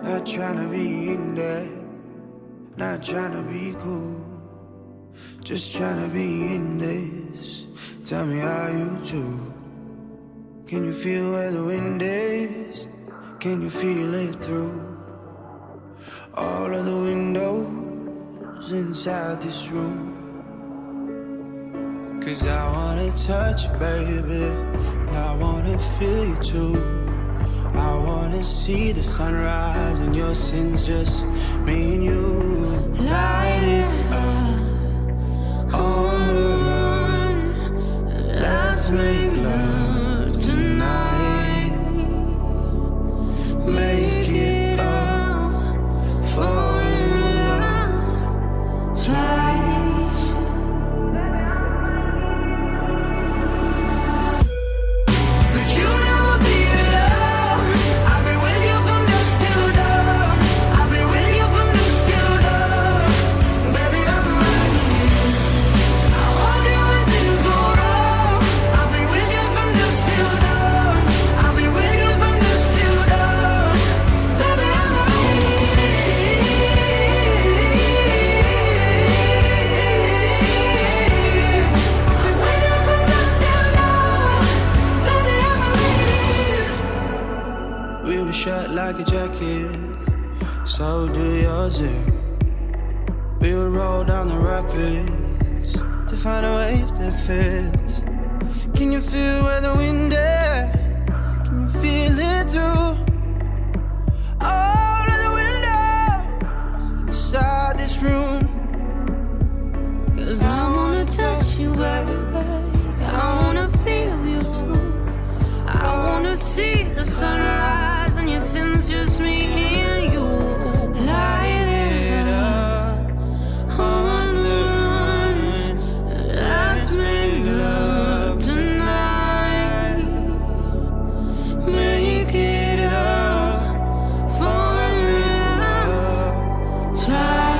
Not trying to be in there, not trying to be cool, just trying to be in this. Tell me how you do. Can you feel where the wind is? Can you feel it through all of the windows inside this room? 'Cause I wanna touch you, baby, and I wanna feel you too. I wanna see the sunrise and your sins, just me and you. Light it up on the run. Let's make love tonight. Make it up, fall in love twice. But you never be alone. I've been with you from dusk till dawn. I've been with you from dusk till dawn. Baby, I'm right here. I want you when things go wrong. I've been with you from dusk till dawn. I've been with you from dusk till dawn. Baby, I'm right here. I've been with you from dusk till dawn. Baby, I'm right here. We were shut like a jacket, so do yours. We would roll down the rapids to find a wave that fits. Can you feel where the wind is? Can you feel it through all of the windows inside this room? 'Cause I wanna touch you, baby. I wanna feel you too. I wanna see the sunrise and your sins, just me and you. Light it up on the run. Let's make love tonight. Make it up, fall in love, try.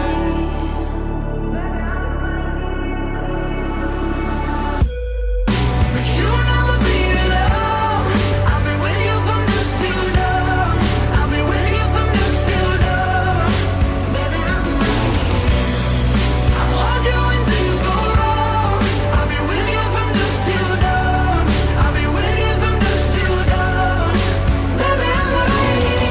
But you never be alone. I've been with you from dusk till dawn. I've been with you from dusk till dawn. Baby, I'm right here. I want you when things go wrong. I've been with you from dusk till dawn. I've been with you from dusk till dawn. Baby, I'm right here.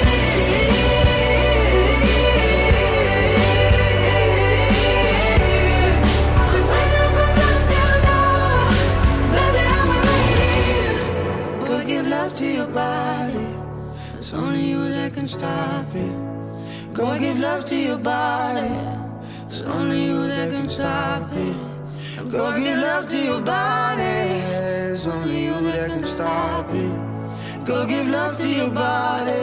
I've been with you from dusk till dawn. Baby, I'm right here. Go give love to your body. It's only you that can stop it. Go give love to your body. It's only you that can stop it. Go give love to your body. It's only you that can stop it. Go give love to your body.